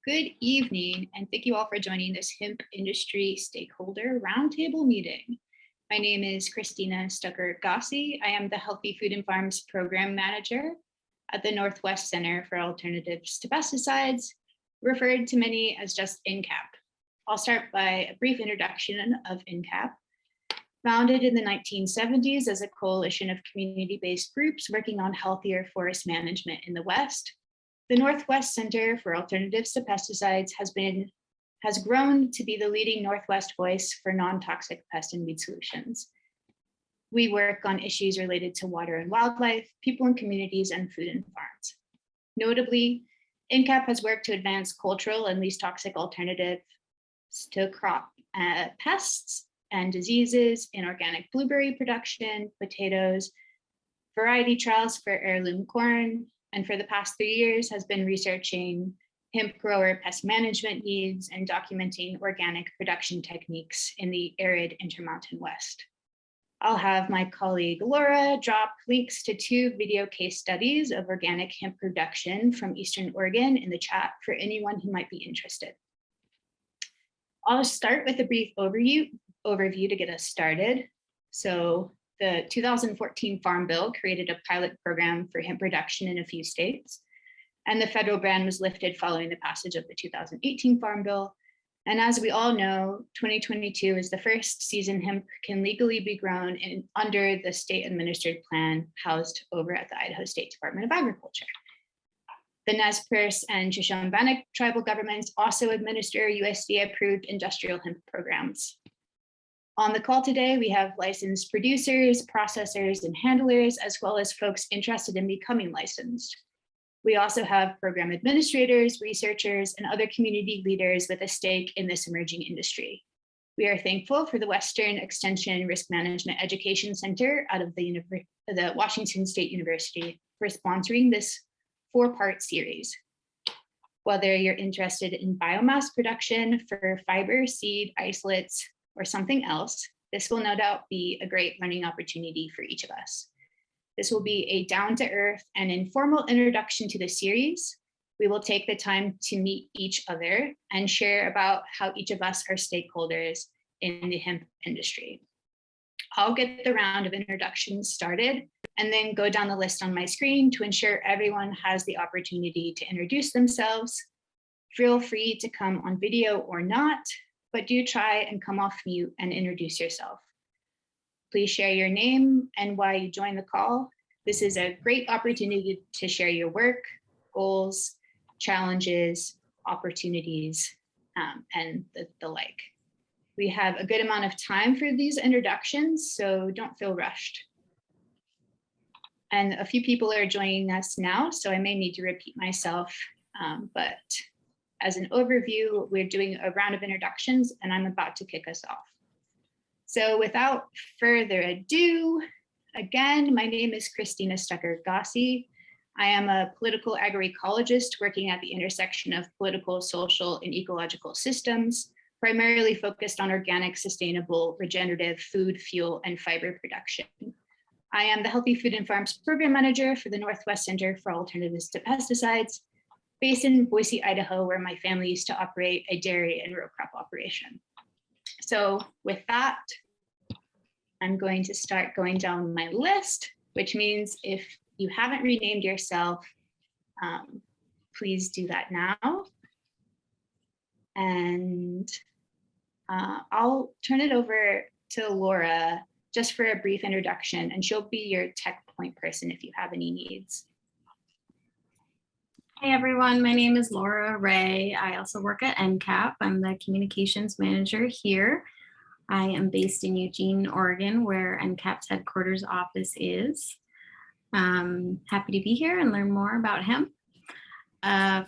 Good evening, and thank you all for joining this hemp industry stakeholder roundtable meeting. My name is Christina Stucker-Gossi. I am the Healthy Food and Farms Program Manager at the Northwest Center for Alternatives to Pesticides, referred to many as just NCAP. I'll start by a brief introduction of NCAP. Founded in the 1970s as a coalition of community-based groups working on healthier forest management in the West, the Northwest Center for Alternatives to Pesticides has grown to be the leading Northwest voice for non-toxic pest and weed solutions. We work on issues related to water and wildlife, people and communities, and food and farms. Notably, NCAP has worked to advance cultural and least toxic alternatives to crop pests and diseases in organic blueberry production, potatoes, variety trials for heirloom corn, and for the past 3 years has been researching hemp grower pest management needs and documenting organic production techniques in the arid Intermountain West. I'll have my colleague Laura drop links to 2 video case studies of organic hemp production from Eastern Oregon in the chat for anyone who might be interested. I'll start with a brief overview to get us started. So the 2014 Farm Bill created a pilot program for hemp production in a few states, and the federal ban was lifted following the passage of the 2018 Farm Bill. And as we all know, 2022 is the first season hemp can legally be grown under the state administered plan housed over at the Idaho State Department of Agriculture. The Nez Perce and Shoshone-Bannock tribal governments also administer USDA approved industrial hemp programs. On the call today, we have licensed producers, processors, and handlers, as well as folks interested in becoming licensed. We also have program administrators, researchers, and other community leaders with a stake in this emerging industry. We are thankful for the Western Extension Risk Management Education Center out of the Washington State University for sponsoring this 4-part series. Whether you're interested in biomass production for fiber, seed, isolates, or something else, this will no doubt be a great learning opportunity for each of us. This will be a down-to-earth and informal introduction to the series. We will take the time to meet each other and share about how each of us are stakeholders in the hemp industry. I'll get the round of introductions started and then go down the list on my screen to ensure everyone has the opportunity to introduce themselves. Feel free to come on video or not, but do try and come off mute and introduce yourself. Please share your name and why you joined the call. This is a great opportunity to share your work, goals, challenges, opportunities, and the like. We have a good amount of time for these introductions, so don't feel rushed. And a few people are joining us now, so I may need to repeat myself, but as an overview, we're doing a round of introductions and I'm about to kick us off. So without further ado, again, my name is Christina Stucker-Gossi. I am a political agroecologist working at the intersection of political, social, and ecological systems, primarily focused on organic, sustainable, regenerative food, fuel, and fiber production. I am the Healthy Food and Farms Program Manager for the Northwest Center for Alternatives to Pesticides, based in Boise, Idaho, where my family used to operate a dairy and row crop operation. So with that, I'm going to start going down my list, which means if you haven't renamed yourself, please do that now. And I'll turn it over to Laura just for a brief introduction, and she'll be your tech point person if you have any needs. Hey everyone, my name is Laura Ray. I also work at NCAP. I'm the communications manager here. I am based in Eugene, Oregon, where NCAP's headquarters office is. Happy to be here and learn more about hemp. I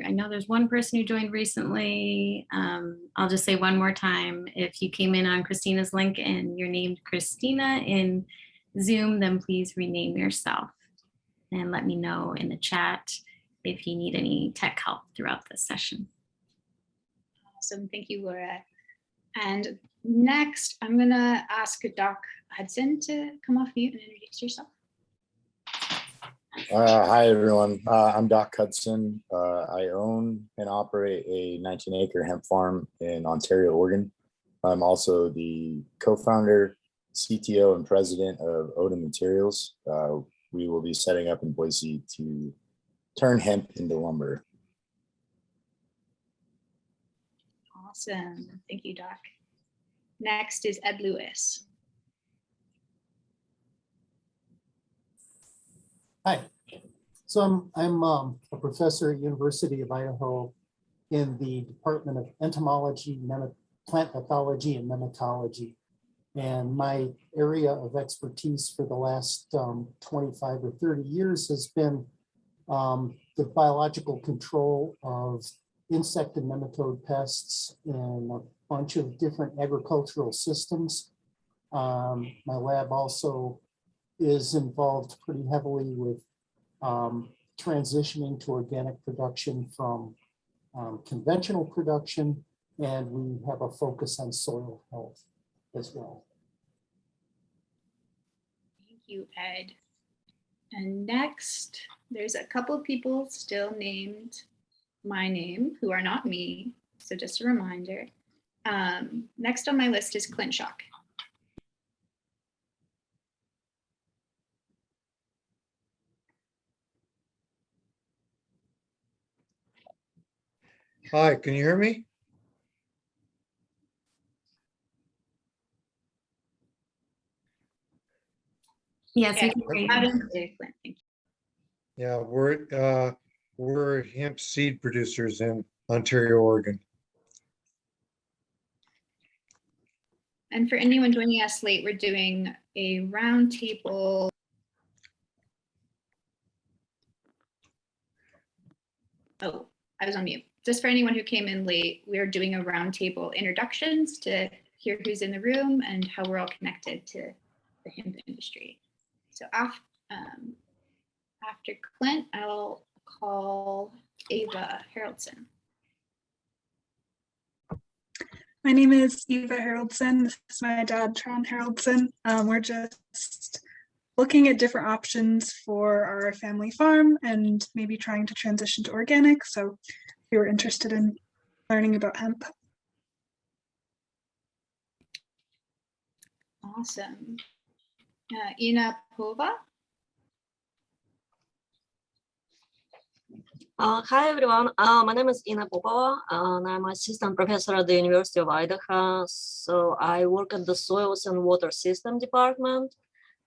know there's one person who joined recently. I'll just say one more time, if you came in on Christina's link and you're named Christina in Zoom, then please rename yourself and let me know in the chat if you need any tech help throughout this session. Awesome, thank you, Laura. And next, I'm gonna ask Doc Hudson to come off mute and introduce yourself. Hi, everyone. I'm Doc Hudson. I own and operate a 19-acre hemp farm in Ontario, Oregon. I'm also the co-founder, CTO, and president of Odin Materials. We will be setting up in Boise to turn hemp into lumber. Awesome. Thank you, Doc. Next is Ed Lewis. Hi. So I'm a professor at University of Idaho in the Department of Entomology, Plant Pathology, and Nematology. And my area of expertise for the last 25 or 30 years has been the biological control of insect and nematode pests in a bunch of different agricultural systems. My lab also is involved pretty heavily with transitioning to organic production from conventional production, and we have a focus on soil health as well. Thank you, Ed. And next, there's a couple people still named my name who are not me, so just a reminder. Next on my list is Clint Schock. Hi, can you hear me? Yes, Yeah, we can hear you. loud and clear, Clint. Thank you. Yeah, we're hemp seed producers in Ontario, Oregon. And for anyone joining us late, we're doing a roundtable. Oh, I was on mute. Just for anyone who came in late, we're doing a roundtable introductions to hear who's in the room and how we're all connected to the hemp industry. So after Clint, I'll call Ava Haraldson. My name is Eva Haraldson. This is my dad, Tron Haraldson. We're just looking at different options for our family farm and maybe trying to transition to organic. So we were interested in learning about hemp. Awesome. Ina Pova. Hi everyone, my name is Ina Popova and I'm assistant professor at the University of Idaho. So I work at the Soils and Water System Department,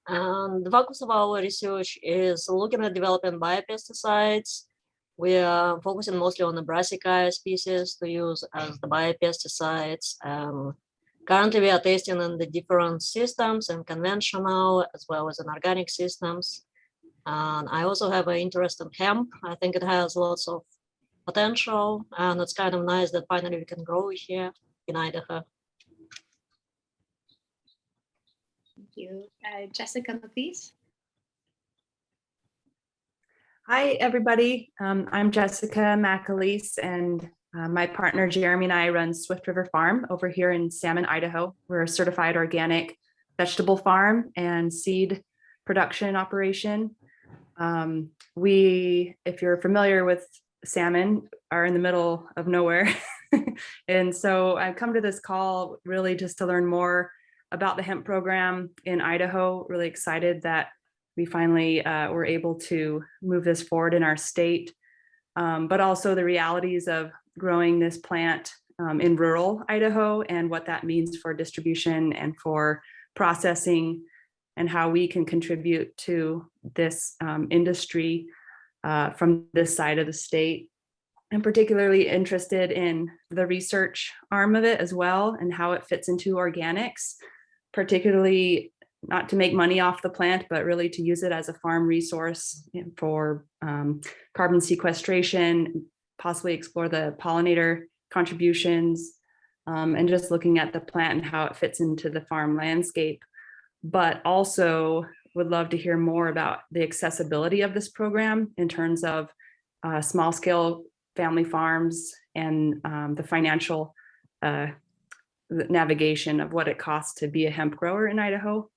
and the focus of our research is looking at developing biopesticides. We are focusing mostly on the brassicaea species to use as the biopesticides. Currently we are testing in the different systems and conventional as well as in organic systems. And I also have an interest in hemp. I think it has lots of potential, and it's kind of nice that finally we can grow it here in Idaho. Thank you. Jessica, please. Hi, everybody. I'm Jessica McAleese, and my partner Jeremy and I run Swift River Farm over here in Salmon, Idaho. We're a certified organic vegetable farm and seed production operation. If you're familiar with salmon, are in the middle of nowhere. And so I've come to this call really just to learn more about the hemp program in Idaho. Really excited that we finally were able to move this forward in our state, but also the realities of growing this plant in rural Idaho and what that means for distribution and for processing, and how we can contribute to this industry from this side of the state. I'm particularly interested in the research arm of it as well and how it fits into organics, particularly not to make money off the plant, but really to use it as a farm resource for carbon sequestration, possibly explore the pollinator contributions, and just looking at the plant and how it fits into the farm landscape. But also would love to hear more about the accessibility of this program in terms of small scale family farms and the financial navigation of what it costs to be a hemp grower in Idaho.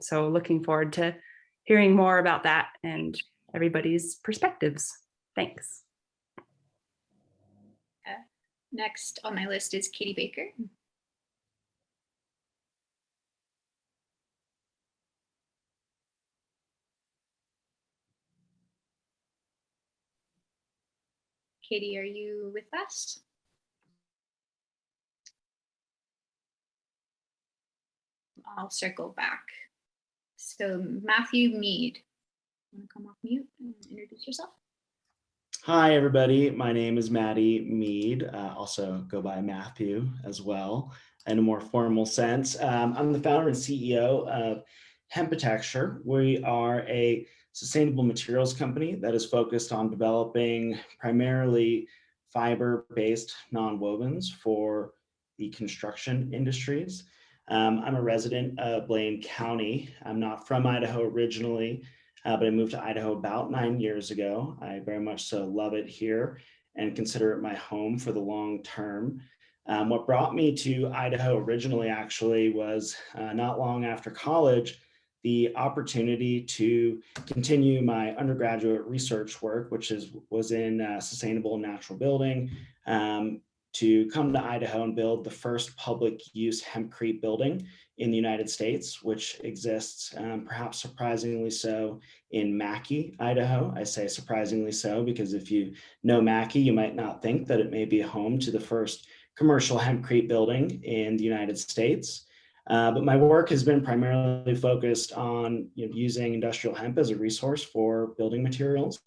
So looking forward to hearing more about that and everybody's perspectives. Thanks. Next on my list is Katie Baker. Katie, are you with us? I'll circle back. So Matthew Mead, want to come off mute and introduce yourself? Hi, everybody. My name is Maddie Mead, also go by Matthew as well, in a more formal sense. I'm the founder and CEO of Hemp. We are a sustainable materials company that is focused on developing primarily fiber-based nonwovens for the construction industries. I'm a resident of Blaine County. I'm not from Idaho originally, but I moved to Idaho about 9 years ago. I very much so love it here and consider it my home for the long term. What brought me to Idaho originally actually was not long after college, the opportunity to continue my undergraduate research work, which was in sustainable natural building, to come to Idaho and build the first public use hempcrete building in the United States, which exists perhaps surprisingly so in Mackay, Idaho. I say surprisingly so because if you know Mackay, you might not think that it may be home to the first commercial hempcrete building in the United States. But my work has been primarily focused on using industrial hemp as a resource for building materials.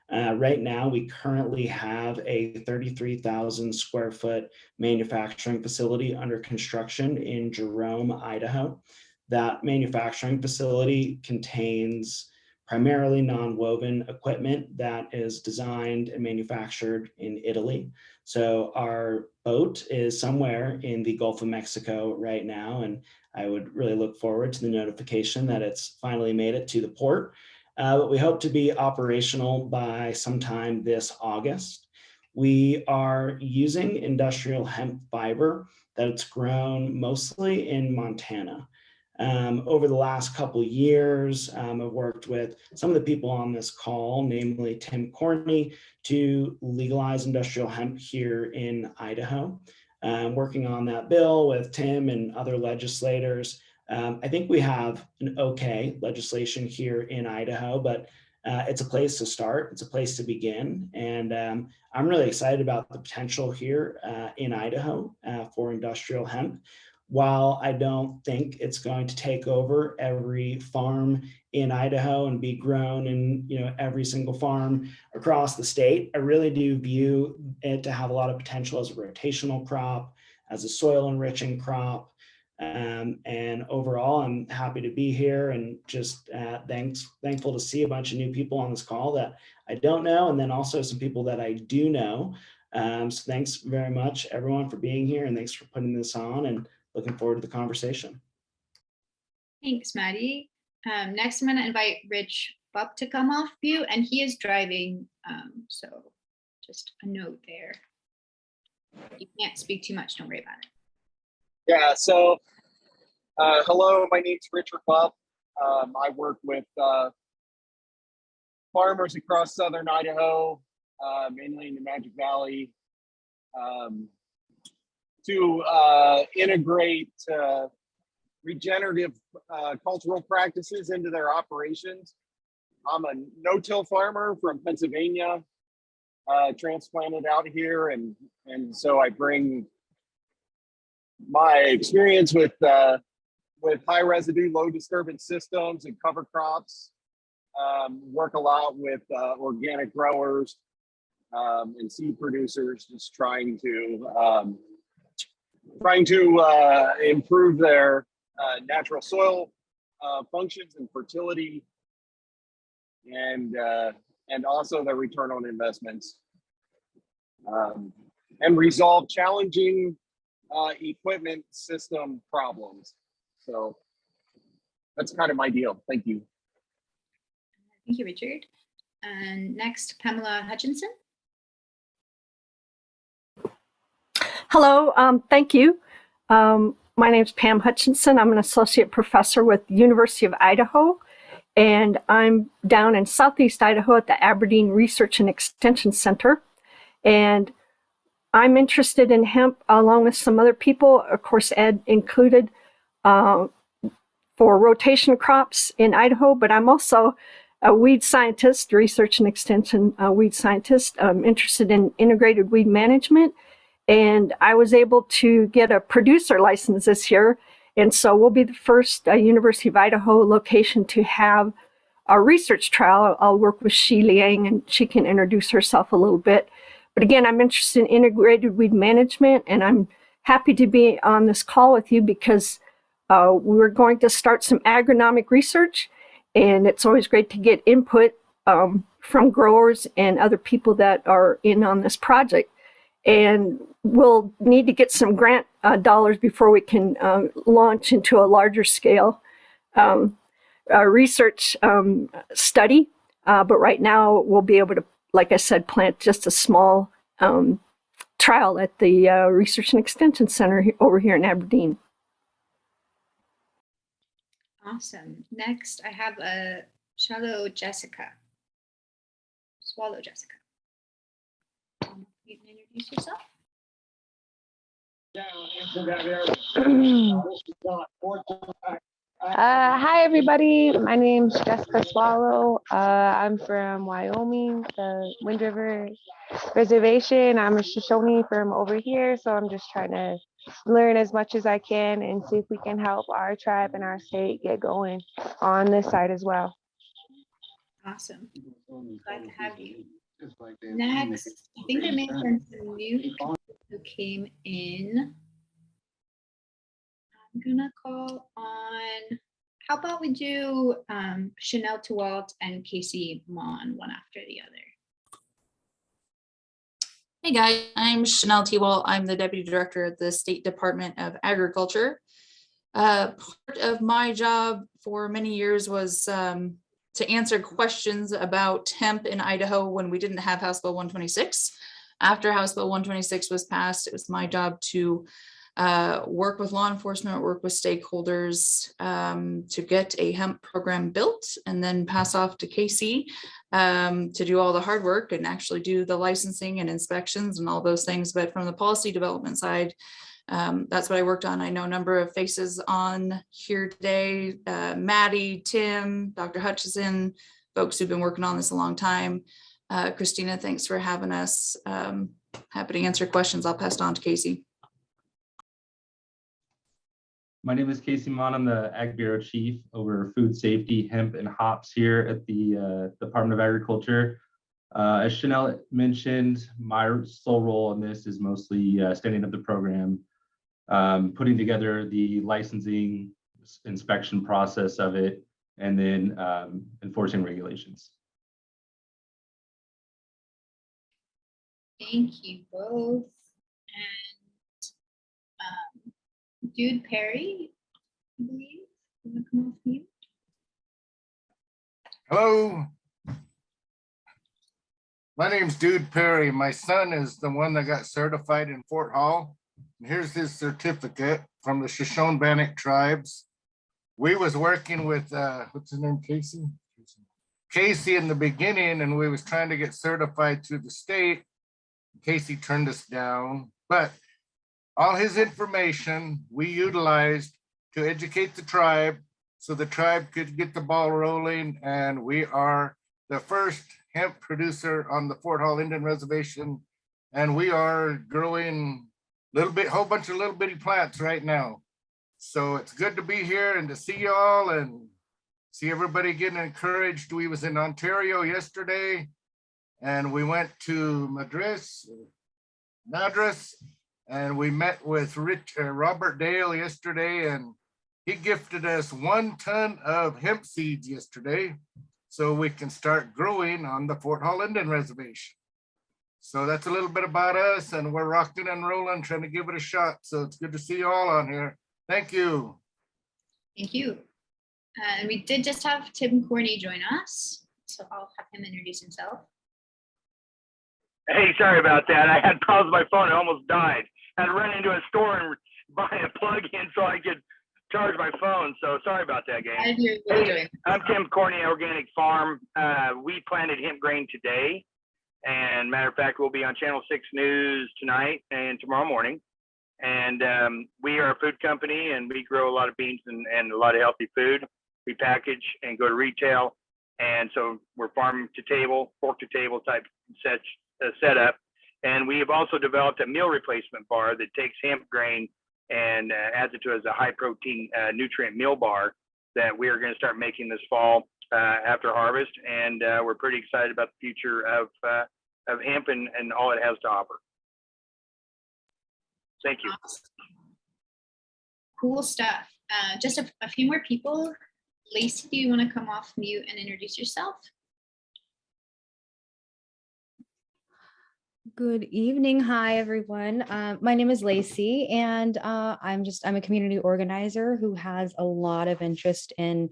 Right now, we currently have a 33,000 square foot manufacturing facility under construction in Jerome, Idaho. That manufacturing facility contains primarily non-woven equipment that is designed and manufactured in Italy. So our boat is somewhere in the Gulf of Mexico right now, and I would really look forward to the notification that it's finally made it to the port. But we hope to be operational by sometime this August. We are using industrial hemp fiber that's grown mostly in Montana. Over the last couple of years, I've worked with some of the people on this call, namely Tim Corney, to legalize industrial hemp here in Idaho. Working on that bill with Tim and other legislators. I think we have an okay legislation here in Idaho, but it's a place to start. It's a place to begin. And I'm really excited about the potential here in Idaho for industrial hemp. While I don't think it's going to take over every farm in Idaho and be grown in every single farm across the state, I really do view it to have a lot of potential as a rotational crop, as a soil enriching crop. And overall, I'm happy to be here and just thankful to see a bunch of new people on this call that I don't know, and then also some people that I do know. So thanks very much, everyone, for being here, and thanks for putting this on, and looking forward to the conversation. Thanks, Maddie. Next, I'm going to invite Rich Buck to come off mute, and he is driving, so just a note there. You can't speak too much, don't worry about it. Yeah, so hello, my name's Richard Buff. I work with farmers across southern Idaho, mainly in the Magic Valley, to integrate regenerative cultural practices into their operations. I'm a no-till farmer from Pennsylvania, transplanted out here, and so I bring my experience with high residue, low disturbance systems and cover crops. Work a lot with organic growers and seed producers, just trying to improve their natural soil functions and fertility, and also their return on investments, and resolve challenging equipment system problems. So that's kind of my deal. Thank you. Thank you, Richard. And next, Pamela Hutchinson. Hello, thank you. My name is Pam Hutchinson. I'm an associate professor with the University of Idaho, and I'm down in Southeast Idaho at the Aberdeen Research and Extension Center. And I'm interested in hemp along with some other people, of course, Ed included, for rotation crops in Idaho, but I'm also a weed scientist, research and extension weed scientist. I'm interested in integrated weed management. And I was able to get a producer license this year. And so we'll be the first University of Idaho location to have a research trial. I'll work with Shi Liang and she can introduce herself a little bit. But again, I'm interested in integrated weed management, and I'm happy to be on this call with you because we're going to start some agronomic research, and it's always great to get input from growers and other people that are in on this project. And we'll need to get some grant dollars before we can launch into a larger scale research study. But right now we'll be able to, like I said, plant just a small trial at the Research and Extension Center over here in Aberdeen. Awesome. Next, I have a Swallow Jessica. You can introduce yourself. Hi everybody, my name's Jessica Swallow. I'm from Wyoming, the Wind River Reservation. I'm a Shoshone from over here, so I'm just trying to learn as much as I can and see if we can help our tribe and our state get going on this side as well. Awesome. Glad to have you. Next, I think there may have been some new people who came in. I'm gonna call on, how about we do Chanel Tewalt and Casey Mon, one after the other. Hey guys, I'm Chanel Tewalt. I'm the Deputy Director at the State Department of Agriculture. Part of my job for many years was to answer questions about hemp in Idaho when we didn't have House Bill 126. After House Bill 126 was passed, it was my job to work with law enforcement, work with stakeholders to get a hemp program built and then pass off to Casey to do all the hard work and actually do the licensing and inspections and all those things. But from the policy development side, that's what I worked on. I know a number of faces on here today, Maddie, Tim, Dr. Hutchison, folks who've been working on this a long time. Christina, thanks for having us. Happy to answer questions. I'll pass it on to Casey. My name is Casey Mon. I'm the Ag Bureau Chief over food safety, hemp, and hops here at the Department of Agriculture. As Chanel mentioned, my sole role in this is mostly standing up the program, putting together the licensing inspection process of it, and then enforcing regulations. Thank you both. And Dude Perry, I believe, you want to come off mute? Hello. My name's Dude Perry. My son is the one that got certified in Fort Hall. And here's his certificate from the Shoshone-Bannock tribes. We was working with, what's his name, Casey? Casey in the beginning, and we was trying to get certified through the state. Casey turned us down, but all his information we utilized to educate the tribe so the tribe could get the ball rolling. And we are the first hemp producer on the Fort Hall Indian Reservation. And we are growing whole bunch of little bitty plants right now. So it's good to be here and to see y'all and see everybody getting encouraged. We was in Ontario yesterday and we went to Madras, and we met with Robert Dale yesterday, and he gifted us 1 ton of hemp seeds yesterday so we can start growing on the Fort Hall Indian Reservation. So that's a little bit about us, and we're rocking and rolling, trying to give it a shot. So it's good to see you all on here. Thank you. Thank you. And we did just have Tim Corney join us, so I'll have him introduce himself. Hey, sorry about that. I had problems with my phone. I almost died. I had to run into a store and buy a plug-in so I could charge my phone, so sorry about that, gang. Hey, I'm Tim Courtney, Organic Farm. We planted hemp grain today. And matter of fact, we'll be on Channel 6 News tonight and tomorrow morning. And we are a food company, and we grow a lot of beans and a lot of healthy food. We package and go to retail. And so we're farm to table, fork to table type setup. And we have also developed a meal replacement bar that takes hemp grain and adds it to as a high protein nutrient meal bar that we are going to start making this fall after harvest. And we're pretty excited about the future of hemp and all it has to offer. Thank you. Cool stuff. Just a few more people. Lacey, do you want to come off mute and introduce yourself? Good evening. Hi, everyone. My name is Lacey, and I'm a community organizer who has a lot of interest in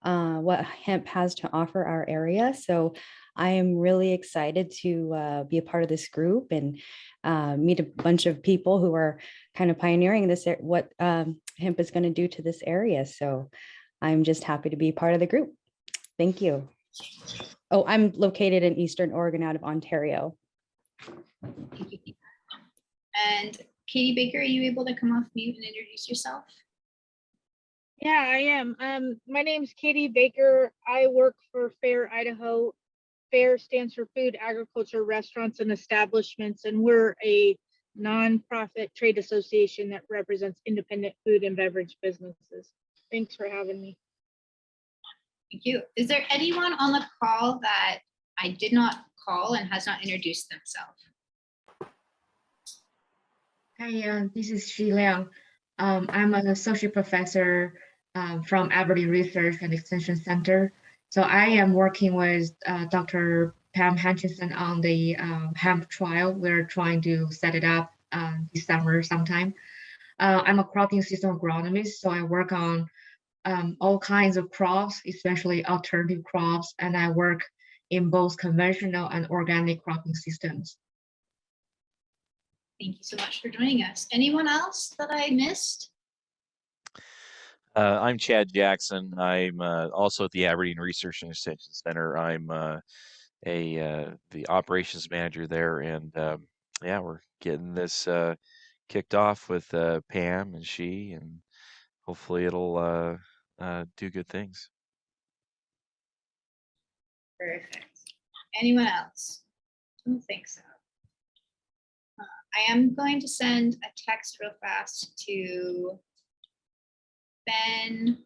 what hemp has to offer our area. So I am really excited to be a part of this group and meet a bunch of people who are kind of pioneering this, what hemp is going to do to this area. So I'm just happy to be part of the group. Thank you. Oh, I'm located in Eastern Oregon out of Ontario. And Katie Baker, are you able to come off mute and introduce yourself? Yeah, I am. My name's Katie Baker. I work for FAIR Idaho. FAIR stands for Food, Agriculture, Restaurants, and Establishments, and we're a nonprofit trade association that represents independent food and beverage businesses. Thanks for having me. Thank you. Is there anyone on the call that I did not call and has not introduced themselves? Hi, this is Xi Liang. I'm an associate professor from Aberdeen Research and Extension Center. So I am working with Dr. Pam Hutchinson on the hemp trial. We're trying to set it up this summer sometime. I'm a cropping system agronomist, so I work on all kinds of crops, especially alternative crops, and I work in both conventional and organic cropping systems. Thank you so much for joining us. Anyone else that I missed? I'm Chad Jackson. I'm also at the Aberdeen Research and Extension Center. I'm the operations manager there, and yeah, we're getting this kicked off with Pam and she, and hopefully it'll do good things. Perfect. Anyone else? I don't think so. I am going to send a text real fast to Ben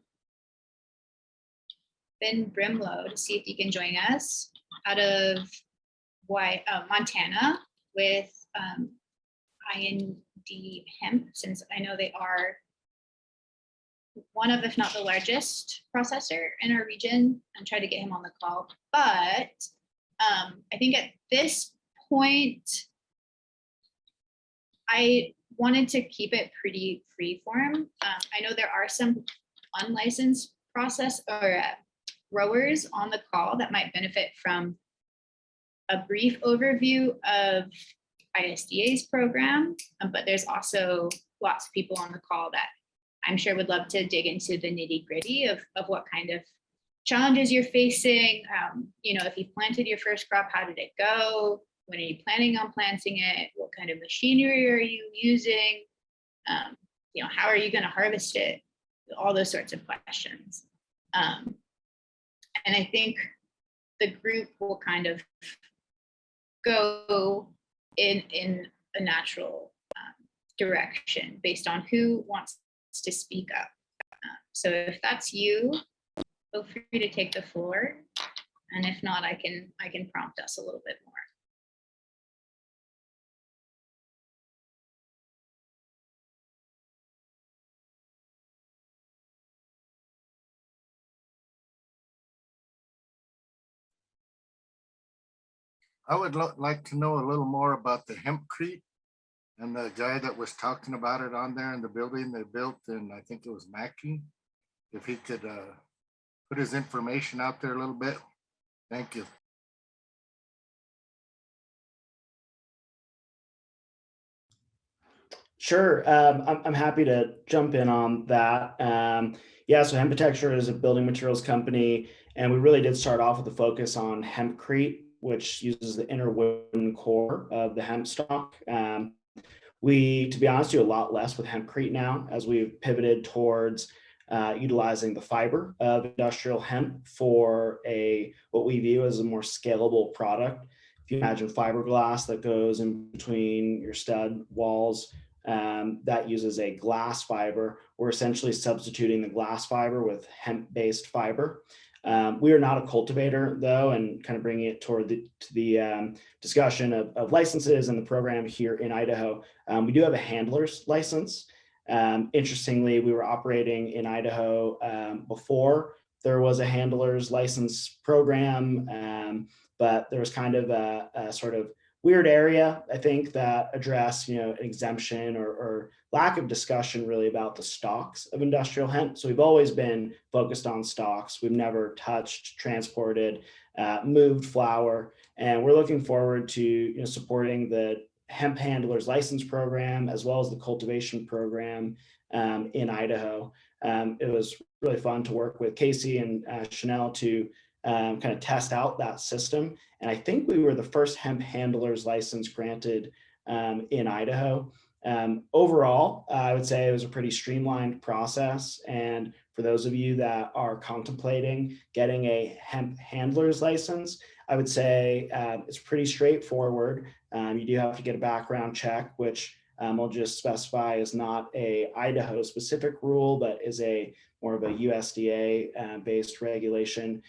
Brimlow to see if he can join us out of Montana with IND Hemp, since I know they are one of, if not the largest processor in our region, and try to get him on the call. But I think at this point, I wanted to keep it pretty free form. I know there are some unlicensed growers on the call that might benefit from a brief overview of ISDA's program, but there's also lots of people on the call that I'm sure would love to dig into the nitty gritty of what kind of challenges you're facing. You know, if you planted your first crop, how did it go? When are you planning on planting it? What kind of machinery are you using? You know, how are you going to harvest it? All those sorts of questions. And I think the group will kind of go in a natural direction based on who wants to speak up. So if that's you, feel free to take the floor. And if not, I can prompt us a little bit more. I would like to know a little more about the hempcrete and the guy that was talking about it on there in the building they built, and I think it was Mackey. If he could put his information out there a little bit. Thank you. Sure. I'm happy to jump in on that. Yeah, so Hempitecture is a building materials company, and we really did start off with a focus on hempcrete, which uses the inner wooden core of the hemp stalk. We, to be honest, do a lot less with hempcrete now as we've pivoted towards utilizing the fiber of industrial hemp for what we view as a more scalable product. If you imagine fiberglass that goes in between your stud walls, that uses a glass fiber, we're essentially substituting the glass fiber with hemp-based fiber. We are not a cultivator, though, and kind of bringing it toward the discussion of licenses and the program here in Idaho. We do have a handler's license. Interestingly, we were operating in Idaho before there was a handler's license program, but there was kind of a sort of weird area, I think, that address, an exemption or lack of discussion really about the stalks of industrial hemp. So we've always been focused on stalks. We've never touched, transported, moved flower, and we're looking forward to supporting the hemp handlers license program as well as the cultivation program in Idaho. It was really fun to work with Casey and Chanel to kind of test out that system. And I think we were the first hemp handlers license granted in Idaho. Overall, I would say it was a pretty streamlined process. And for those of you that are contemplating getting a hemp handlers license, I would say it's pretty straightforward. You do have to get a background check, which I'll just specify is not a Idaho specific rule, but is more of a USDA based regulation.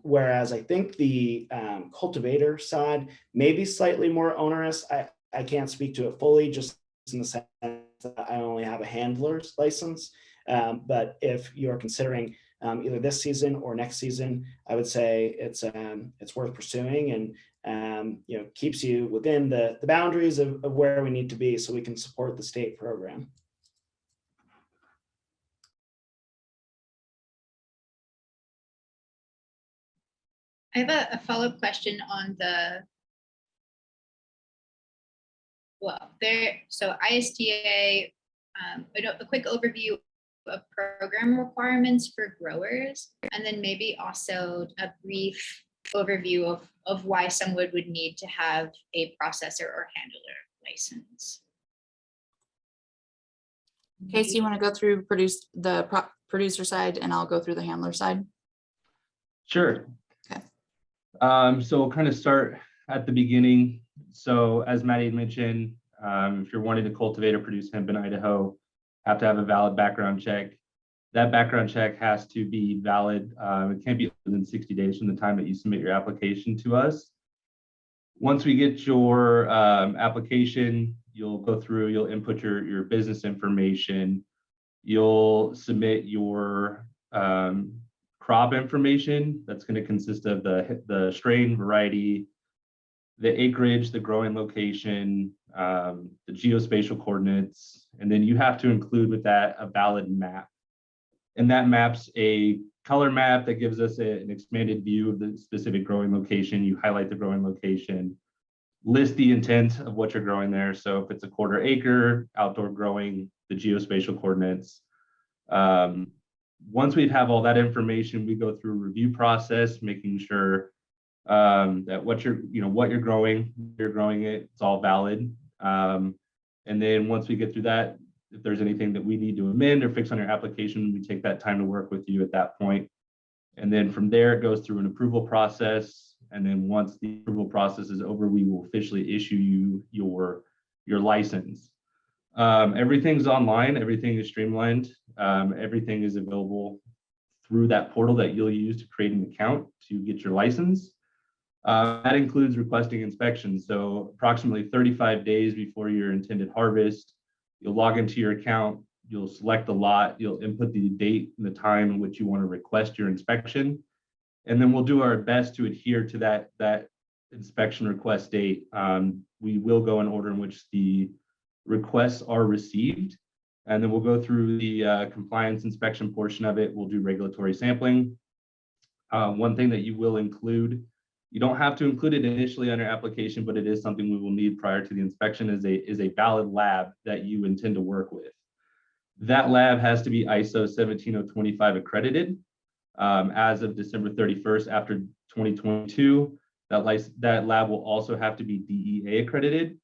Whereas I think the cultivator side may be slightly more onerous. I can't speak to it fully, just in the sense that I only have a handler's license. But if you're considering either this season or next season, I would say it's worth pursuing and keeps you within the boundaries of where we need to be so we can support the state program. I have a follow-up question on so ISTA, a quick overview of program requirements for growers, and then maybe also a brief overview of why someone would need to have a processor or handler license. Casey, you want to go through the producer side, and I'll go through the handler side? Sure. Okay. So we'll kind of start at the beginning. So as Maddie had mentioned, if you're wanting to cultivate or produce hemp in Idaho, have to have a valid background check. That background check has to be valid. It can't be within 60 days from the time that you submit your application to us. Once we get your application, you'll go through, you'll input your business information, you'll submit your crop information. That's going to consist of the strain, variety, the acreage, the growing location, the geospatial coordinates, and then you have to include with that a valid map. And that map's a color map that gives us an expanded view of the specific growing location. You highlight the growing location, list the intent of what you're growing there. So if it's a 1/4 acre, outdoor growing, the geospatial coordinates. Once we have all that information, we go through a review process, making sure that what you're growing it, it's all valid. And then once we get through that, if there's anything that we need to amend or fix on your application, we take that time to work with you at that point. And then from there, it goes through an approval process. And then once the approval process is over, we will officially issue you your license. Everything's online, everything is streamlined. Everything is available through that portal that you'll use to create an account to get your license. That includes requesting inspections. So approximately 35 days before your intended harvest, you'll log into your account, you'll select the lot, you'll input the date and the time in which you want to request your inspection. And then we'll do our best to adhere to that inspection request date. We will go in order in which the requests are received. And then we'll go through the compliance inspection portion of it. We'll do regulatory sampling. One thing that you will include You don't have to include it initially on your application, but it is something we will need prior to the inspection is a valid lab that you intend to work with. That lab has to be ISO 17025 accredited as of December 31st after 2022. That lab will also have to be DEA accredited.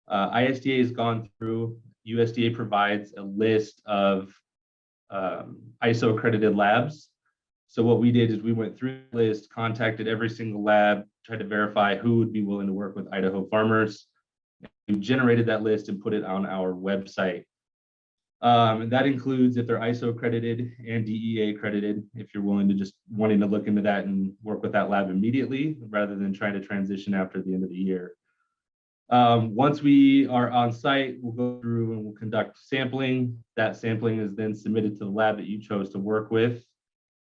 ISDA has gone through, USDA provides a list of ISO accredited labs. So what we did is we went through the list, contacted every single lab, tried to verify who would be willing to work with Idaho farmers. We generated that list and put it on our website. And that includes if they're ISO accredited and DEA accredited, if you're willing to just wanting to look into that and work with that lab immediately, rather than trying to transition after the end of the year. Once we are on site, we'll go through and we'll conduct sampling. That sampling is then submitted to the lab that you chose to work with.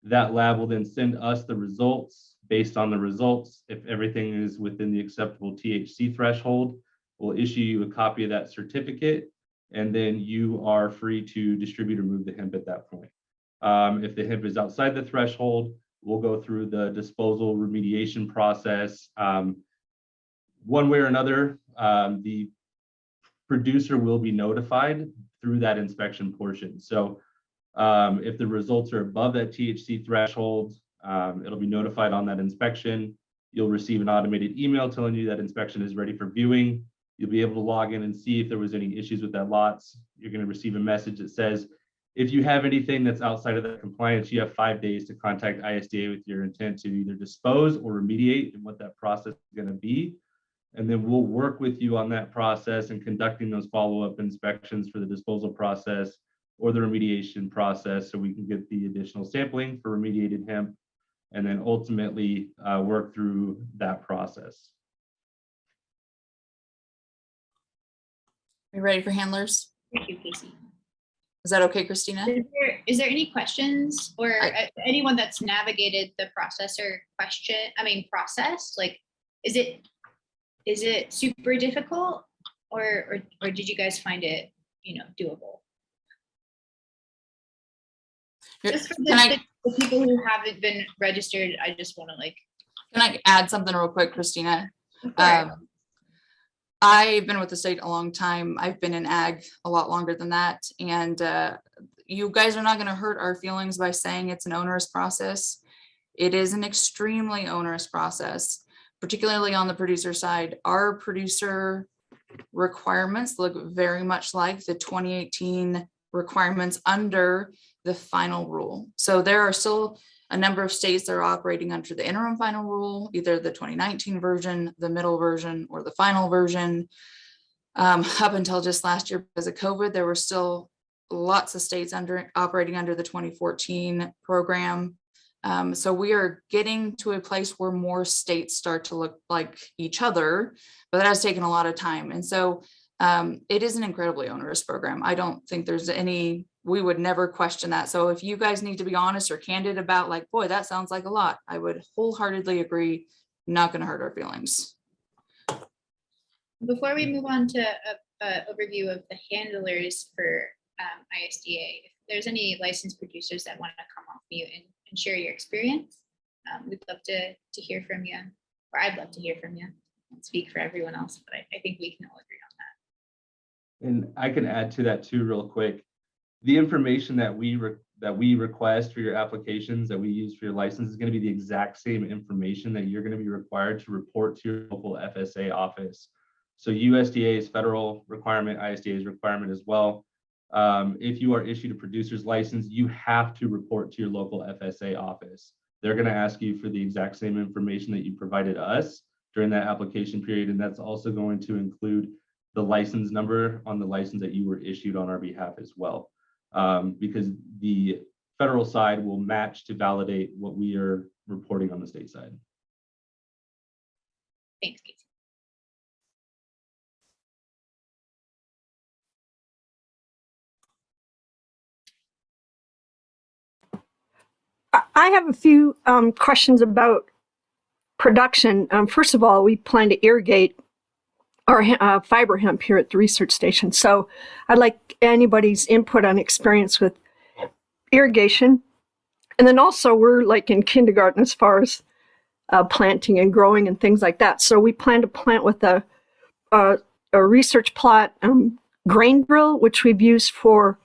That lab will then send us the results. Based on the results, if everything is within the acceptable THC threshold, we'll issue you a copy of that certificate, and then you are free to distribute or move the hemp at that point. If the hemp is outside the threshold, we'll go through the disposal remediation process. One way or another, the producer will be notified through that inspection portion. So if the results are above that THC threshold, it'll be notified on that inspection. You'll receive an automated email telling you that inspection is ready for viewing. You'll be able to log in and see if there was any issues with that lots. You're going to receive a message that says, if you have anything that's outside of that compliance, you have 5 days to contact ISDA with your intent to either dispose or remediate and what that process is going to be. And then we'll work with you on that process and conducting those follow-up inspections for the disposal process or the remediation process so we can get the additional sampling for remediated hemp and then ultimately work through that process. Are you ready for handlers? Thank you, Casey. Is that okay, Christina? Is there any questions or anyone that's navigated the process, like, is it super difficult or did you guys find it, doable? Just for the people who haven't been registered, I just want to Can I add something real quick, Christina? I've been with the state a long time. I've been in ag a lot longer than that. And you guys are not going to hurt our feelings by saying it's an onerous process. It is an extremely onerous process, particularly on the producer side. Our producer requirements look very much like the 2018 requirements under the final rule. So there are still a number of states that are operating under the interim final rule, either the 2019 version, the middle version, or the final version. Up until just last year, because of COVID, there were still lots of states operating under the 2014 program. So we are getting to a place where more states start to look like each other, but that has taken a lot of time. And so it is an incredibly onerous program. I don't think there's we would never question that. So if you guys need to be honest or candid about boy, that sounds like a lot, I would wholeheartedly agree, not going to hurt our feelings. Before we move on to an overview of the handlers for ISDA, if there's any licensed producers that want to come off mute and share your experience, we'd love to hear from you, or I'd love to hear from you. I won't speak for everyone else, but I think we can all agree on that. And I can add to that too real quick. The information that we request for your applications, that we use for your license, is going to be the exact same information that you're going to be required to report to your local FSA office. So USDA's federal requirement, ISDA's requirement as well. If you are issued a producer's license, you have to report to your local FSA office. They're going to ask you for the exact same information that you provided us during that application period, and that's also going to include the license number on the license that you were issued on our behalf as well. Because the federal side will match to validate what we are reporting on the state side. Thanks, Casey. I have a few questions about production. First of all, we plan to irrigate our fiber hemp here at the research station. So I'd like anybody's input on experience with irrigation. And then also we're like in kindergarten as far as planting and growing and things like that. So we plan to plant with a research plot grain drill, which we've used for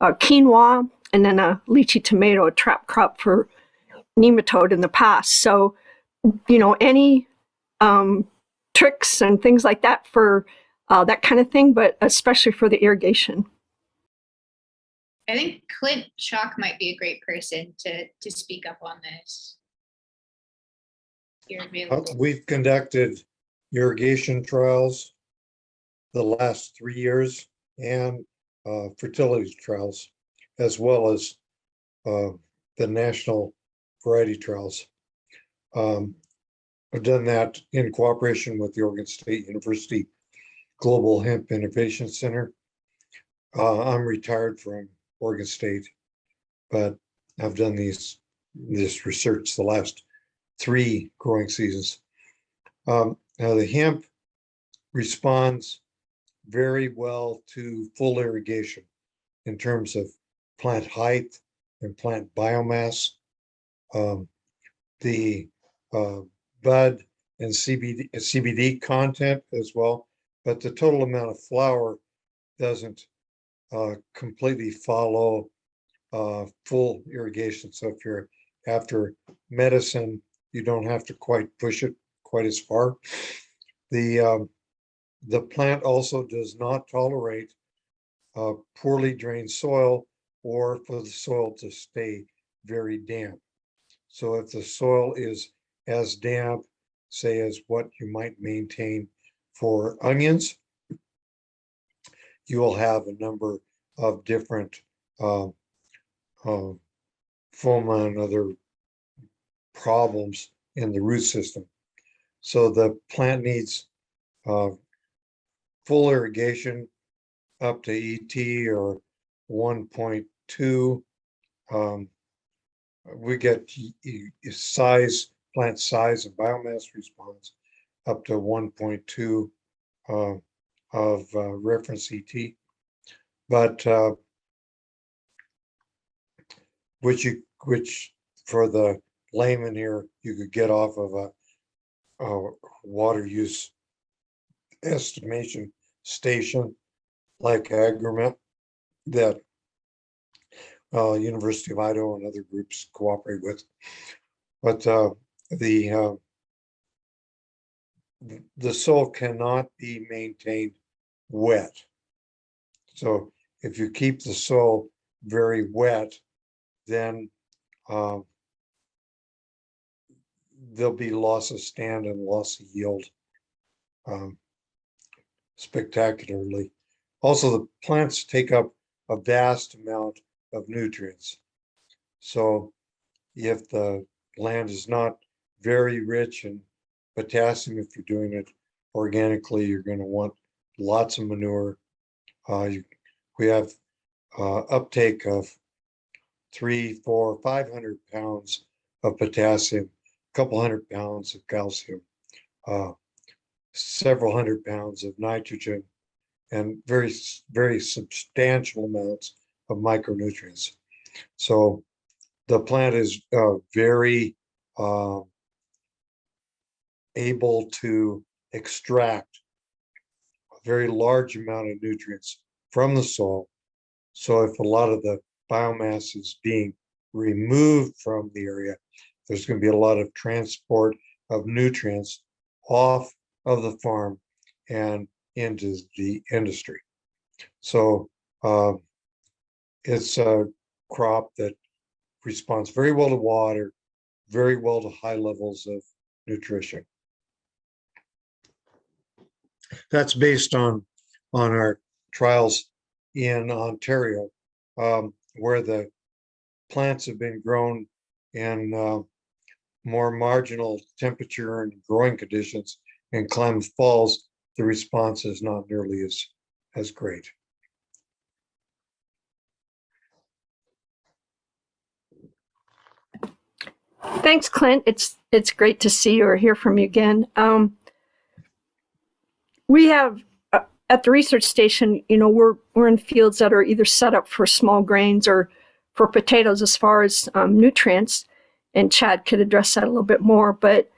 quinoa, and then a lychee tomato, a trap crop for nematode in the past. So, any tricks and things like that for that kind of thing, but especially for the irrigation. I think Clint Schock might be a great person to speak up on this. You're available. We've conducted irrigation trials the last 3 years and fertility trials, as well as the national variety trials. I've done that in cooperation with the Oregon State University Global Hemp Innovation Center. I'm retired from Oregon State, but I've done this research the last 3 growing seasons. Now the hemp responds very well to full irrigation in terms of plant height and plant biomass. The bud and CBD content as well, but the total amount of flower doesn't completely follow full irrigation. So if you're after medicine, you don't have to quite push it quite as far. The plant also does not tolerate poorly drained soil or for the soil to stay very damp. So if the soil is as damp, say, as what you might maintain for onions, you will have a number of different foma and other problems in the root system. So the plant needs full irrigation up to ET or 1.2. We get size, plant size and biomass response up to 1.2 of reference ET, but which for the layman here, you could get off of a water use estimation station like Agrimet that University of Idaho and other groups cooperate with. But the soil cannot be maintained wet. So if you keep the soil very wet, then there'll be loss of stand and loss of yield spectacularly. Also, the plants take up a vast amount of nutrients. So if the land is not very rich in potassium, if you're doing it organically, you're going to want lots of manure. We have uptake of 300, 400, 500 pounds of potassium, a couple hundred pounds of calcium, several hundred pounds of nitrogen, and very, very substantial amounts of micronutrients. So the plant is very able to extract a very large amount of nutrients from the soil. So if a lot of the biomass is being removed from the area, there's going to be a lot of transport of nutrients off of the farm and into the industry. So it's a crop that responds very well to water, very well to high levels of nutrition. That's based on our trials in Ontario, where the plants have been grown in more marginal temperature and growing conditions in Klamath Falls. The response is not nearly as great. Thanks, Clint. It's great to see you or hear from you again. We have at the research station, we're in fields that are either set up for small grains or for potatoes as far as nutrients, and Chad could address that a little bit more. But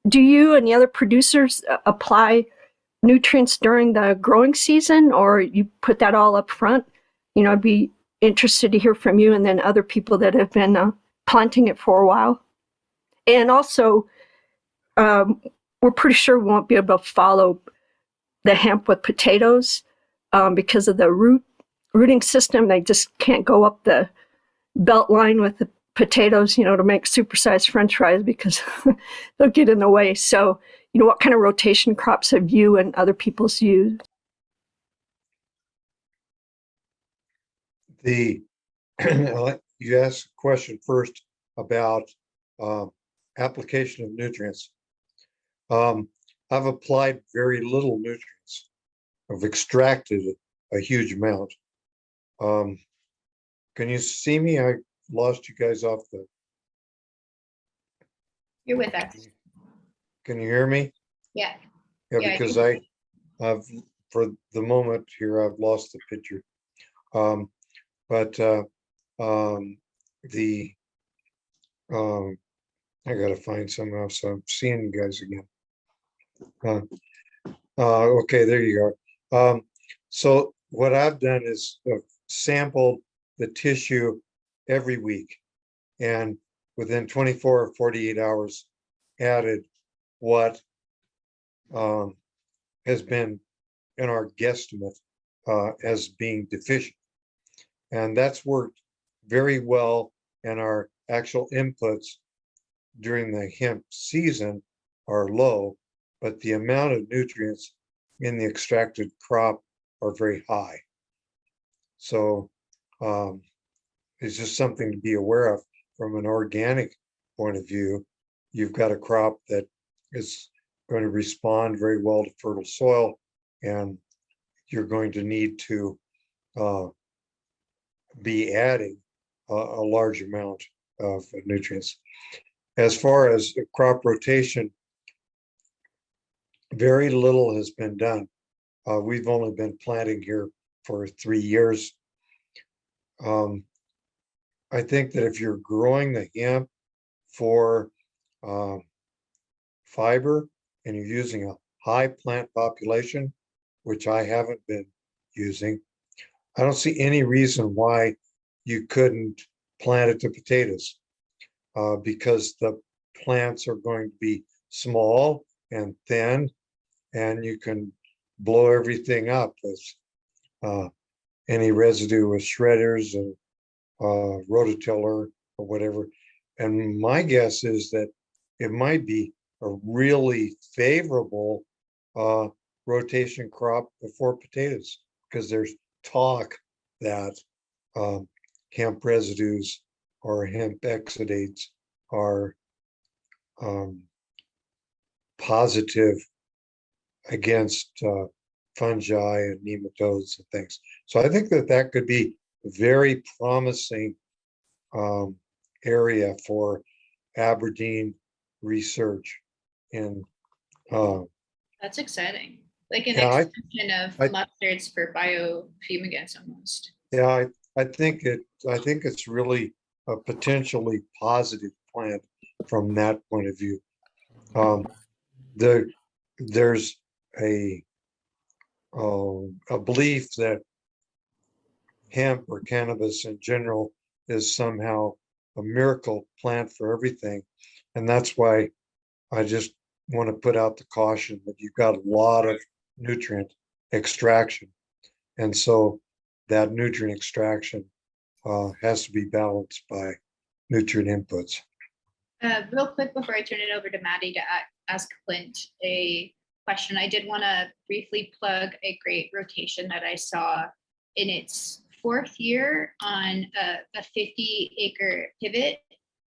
do you and the other producers apply nutrients during the growing season, or you put that all up front? You know, I'd be interested to hear from you and then other people that have been planting it for a while. And also, we're pretty sure we won't be able to follow the hemp with potatoes because of the rooting system. They just can't go up the belt line with the potatoes, you know, to make supersized French fries because they'll get in the way. So, you know, what kind of rotation crops have you and other people's used? You asked a question first about application of nutrients. I've applied very little nutrients. I've extracted a huge amount. Can you see me? I lost you guys off the. You're with us. Can you hear me? Yeah. Yeah, Yeah, because I've for the moment here I've lost the picture. I gotta find something else. So I'm seeing you guys again. Okay, there you are. So what I've done is sampled the tissue every week, and within 24 or 48 hours added what has been in our guesstimate as being deficient. And that's worked very well, and our actual inputs during the hemp season are low, but the amount of nutrients in the extracted crop are very high. So it's just something to be aware of from an organic point of view. You've got a crop that is going to respond very well to fertile soil, and you're going to need to be adding a large amount of nutrients. As far as crop rotation, very little has been done. We've only been planting here for 3 years. I think that if you're growing the hemp for fiber and you're using a high plant population, which I haven't been using, I don't see any reason why you couldn't plant it to potatoes because the plants are going to be small and thin, and you can blow everything up with any residue with shredders and rototiller or whatever. And my guess is that it might be a really favorable rotation crop for potatoes, because there's talk that hemp residues or hemp exudates are positive against fungi and nematodes and things. So I think that that could be a very promising area for Aberdeen research in That's exciting. Like an Yeah, extension of mustards for biofumigants almost. yeah, I think it's really a potentially positive plant from that point of view. There's a belief that hemp or cannabis in general is somehow a miracle plant for everything, and that's why I just want to put out the caution that you've got a lot of nutrient extraction, and so that nutrient extraction has to be balanced by nutrient inputs. Real quick before I turn it over to Maddie to ask Clint a question, I did want to briefly plug a great rotation that I saw in its 4th year on a 50-acre pivot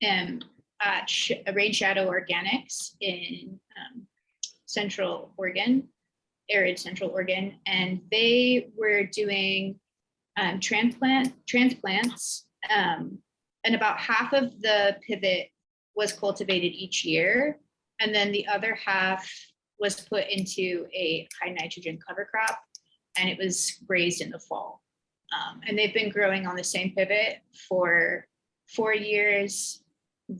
at Rain Shadow Organics in Central Oregon, arid Central Oregon, and they were doing transplants, and about half of the pivot was cultivated each year, and then the other half was put into a high nitrogen cover crop, and it was grazed in the fall. And they've been growing on the same pivot for 4 years,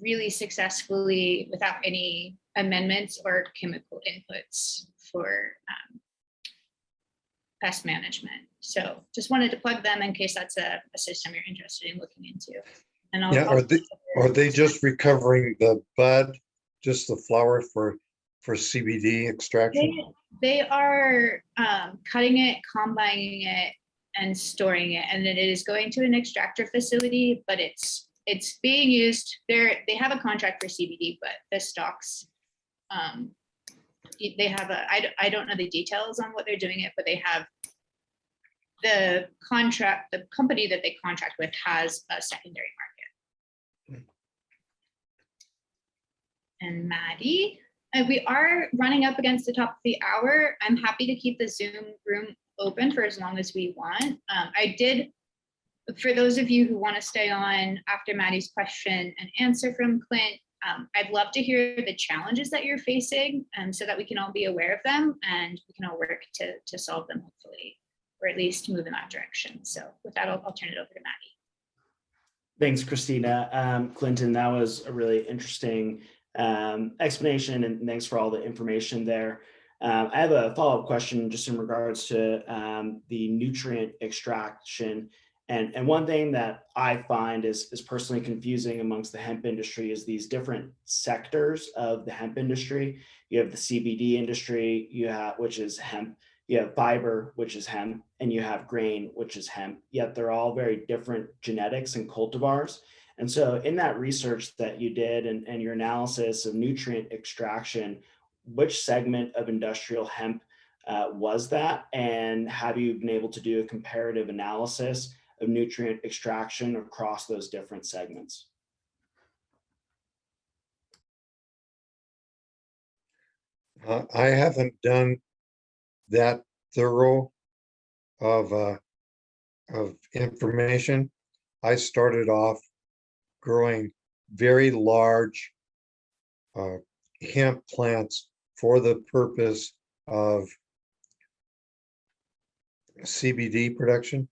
really successfully without any amendments or chemical inputs for pest management. So just wanted to plug them in case that's a system you're interested in looking into. And Yeah, are they just recovering the bud, just the flower for CBD extraction? They are cutting it, combining it, and storing it, and then it is going to an extractor facility, but it's being used. They have a contract for CBD, but the stocks, they have I don't know the details on what they're doing it, but they have the contract. The company that they contract with has a secondary market. And Maddie, we are running up against the top of the hour. I'm happy to keep the Zoom room open for as long as we want. I did, for those of you who want to stay on after Maddie's question and answer from Clint, I'd love to hear the challenges that you're facing so that we can all be aware of them and we can all work to solve them, hopefully, or at least move in that direction. So with that, I'll turn it over to Maddie. Thanks, Christina. Clinton, that was a really interesting explanation, and thanks for all the information there. I have a follow-up question just in regards to the nutrient extraction. And one thing that I find is personally confusing amongst the hemp industry is these different sectors of the hemp industry. You have the CBD industry, which is hemp. You have fiber, which is hemp, and you have grain, which is hemp, yet they're all very different genetics and cultivars. And so in that research that you did and your analysis of nutrient extraction, which segment of industrial hemp was that? And have you been able to do a comparative analysis of nutrient extraction across those different segments? I haven't done that thorough of information. I started off growing very large hemp plants for the purpose of CBD production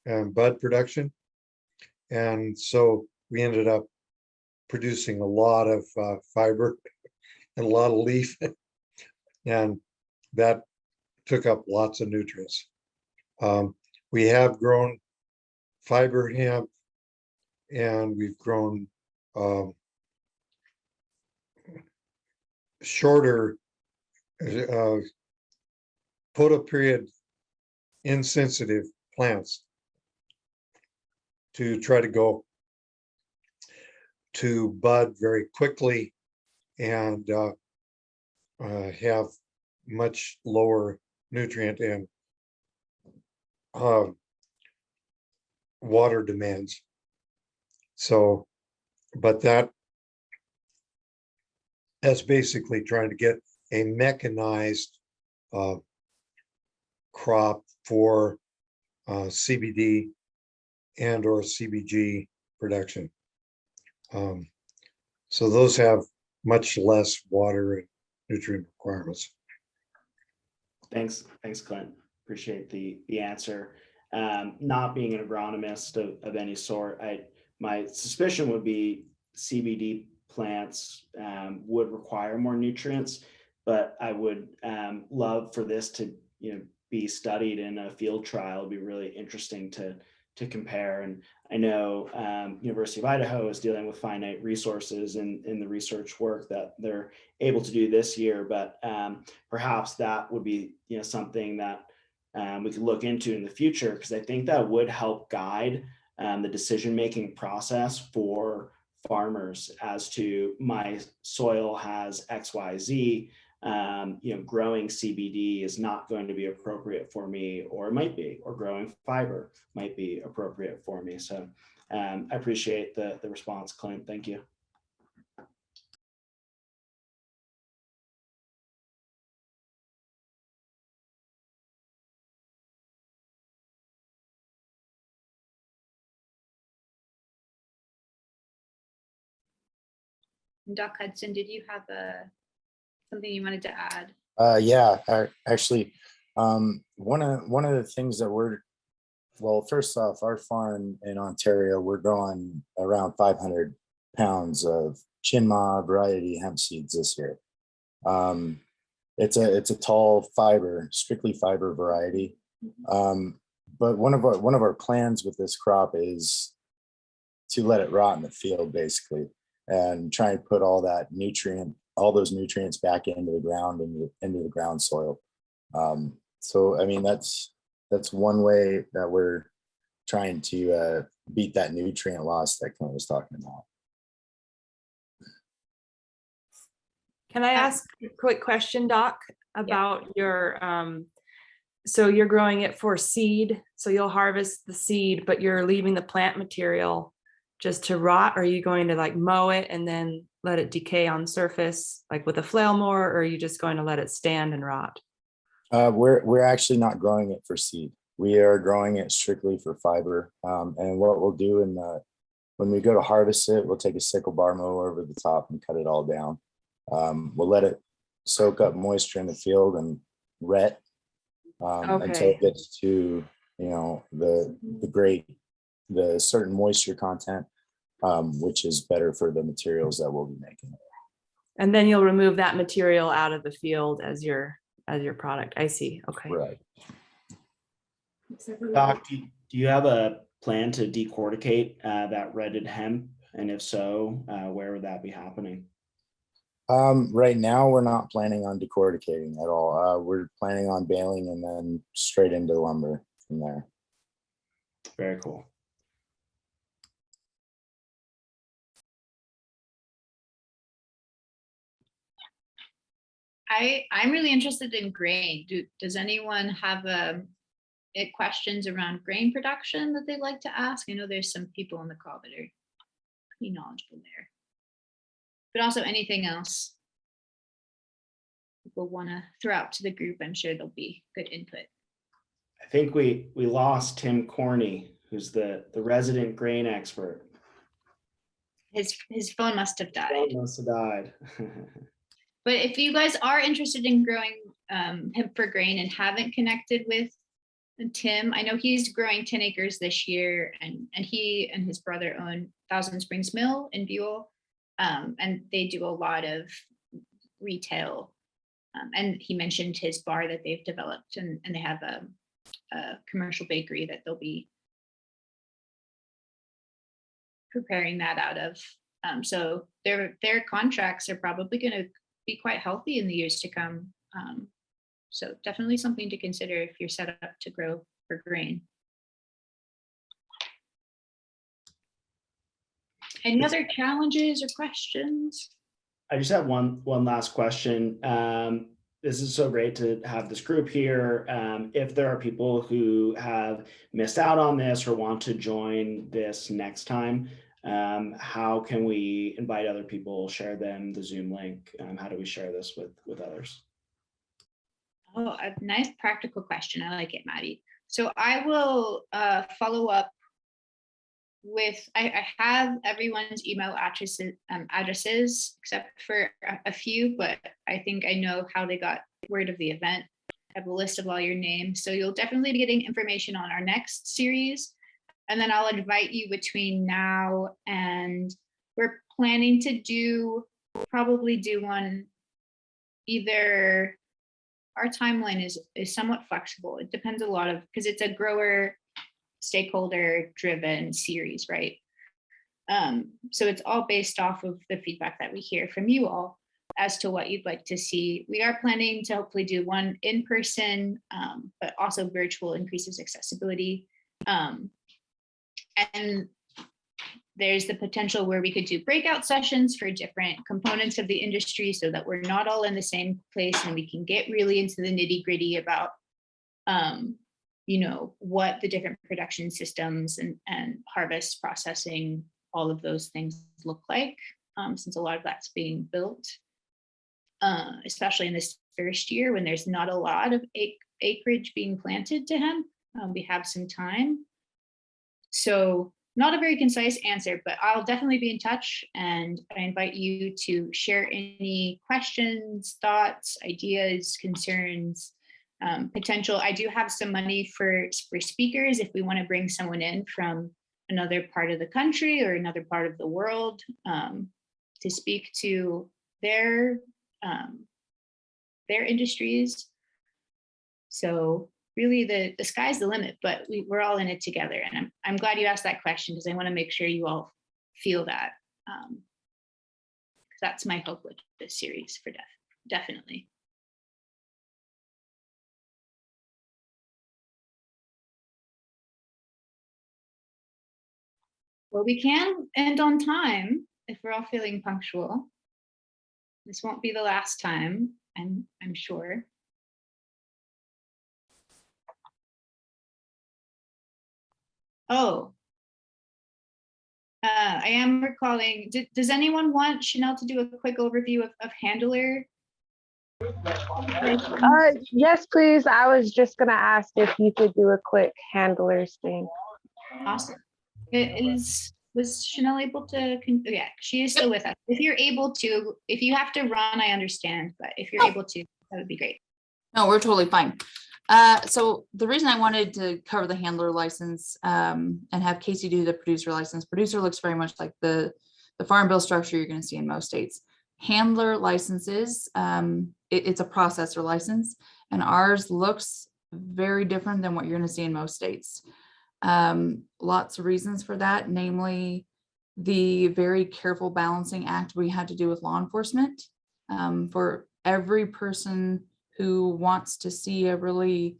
and bud production. And so we ended up producing a lot of fiber and a lot of leaf, and that took up lots of nutrients. We have grown fiber hemp, and we've grown shorter photoperiod insensitive plants to try to go to bud very quickly and have much lower nutrient and water demands. So, but that's basically trying to get a mechanized crop for CBD and or CBG production. So those have much less water and nutrient requirements. Thanks, Clint. Appreciate the answer. Not being an agronomist of any sort, my suspicion would be CBD plants would require more nutrients, but I would love for this to be studied in a field trial. It'd be really interesting to compare. And I know University of Idaho is dealing with finite resources in the research work that they're able to do this year, but perhaps that would be something that we could look into in the future, because I think that would help guide the decision-making process for farmers as to my soil has XYZ. Growing CBD is not going to be appropriate for me, or it might be, or growing fiber might be appropriate for me. So I appreciate the response, Clint. Thank you. Doc Hudson, did you have something you wanted to add? Yeah, actually, one of the things that well, first off, our farm in Ontario, we're growing around 500 pounds of Chinma variety hemp seeds this year. It's a tall fiber, strictly fiber variety. But one of our plans with this crop is to let it rot in the field, basically, and try and put all those nutrients back into the ground, into the ground soil. So I mean, that's one way that we're trying to beat that nutrient loss that Clint was talking about. Can I ask a quick question, Doc, about your, so you're growing it for seed, so you'll harvest the seed, but you're leaving the plant material just to rot? Or are you going to like mow it and then let it decay on surface, like with a flail mower, or are you just going to let it stand and rot? We're actually not growing it for seed. We are growing it strictly for fiber. And what we'll do when we go to harvest it, we'll take a sickle bar mower over the top and cut it all down. We'll let it soak up moisture in the field and wet until it gets to, you know, the certain moisture content, which is better for the materials that we'll be making. And then you'll remove that material out of the field as your product. I see. Okay. Right. Doc, do you have a plan to decorticate that retted hemp? And if so, where would that be happening? Right now, we're not planning on decorticating at all. We're planning on baling and then straight into lumber from there. Very cool. I'm really interested in grain. Does anyone have questions around grain production that they'd like to ask? I know there's some people on the call that are pretty knowledgeable there. But also anything else people want to throw out to the group, I'm sure there'll be good input. I think we lost Tim Corney, who's the resident grain expert. His phone must have died. Phone must have died. But if you guys are interested in growing hemp for grain and haven't connected with Tim, I know he's growing 10 acres this year, and he and his brother own Thousand Springs Mill in Buell, and they do a lot of retail. And he mentioned his bar that they've developed, and they have a commercial bakery that they'll be preparing that out of. So their contracts are probably going to be quite healthy in the years to come. So definitely something to consider if you're set up to grow for grain. Any other challenges or questions? I just have one last question. This is so great to have this group here. If there are people who have missed out on this or want to join this next time, how can we invite other people, share them the Zoom link? How do we share this with others? Oh, a nice practical question. I like it, Maddie. So I will follow up with, I have everyone's email addresses except for a few, but I think I know how they got word of the event. I have a list of all your names. So you'll definitely be getting information on our next series. And then I'll invite you between now and we're planning to probably do one either. Our timeline is somewhat flexible. It depends a lot because it's a grower stakeholder driven series, right? So it's all based off of the feedback that we hear from you all as to what you'd like to see. We are planning to hopefully do one in person, but also virtual increases accessibility. And there's the potential where we could do breakout sessions for different components of the industry so that we're not all in the same place and we can get really into the nitty gritty about, you know, what the different production systems and harvest processing, all of those things look like, since a lot of that's being built, especially in this first year when there's not a lot of acreage being planted to hemp. We have some time. So not a very concise answer, but I'll definitely be in touch, and I invite you to share any questions, thoughts, ideas, concerns, potential. I do have some money for speakers if we want to bring someone in from another part of the country or another part of the world. to speak to their industries. So really the sky's the limit, but we're all in it together. And I'm glad you asked that question, because I want to make sure you all feel that. That's my hope with this series, for definitely. Well, we can end on time if we're all feeling punctual. This won't be the last time, I'm sure. Oh, I am recalling, does anyone want Chanel to do a quick overview of Handler? Yes, please. I was just gonna ask if you could do a quick handlers thing. Awesome. Was Chanel able to, yeah, she is still with us. If you're able to, if you have to run, I understand, but if you're able to, that would be great. No, we're totally fine. So the reason I wanted to cover the handler license and have Casey do the producer license, producer looks very much like the farm bill structure you're going to see in most states. Handler licenses, it's a processor license, and ours looks very different than what you're going to see in most states. Lots of reasons for that, namely the very careful balancing act we had to do with law enforcement. For every person who wants to see a really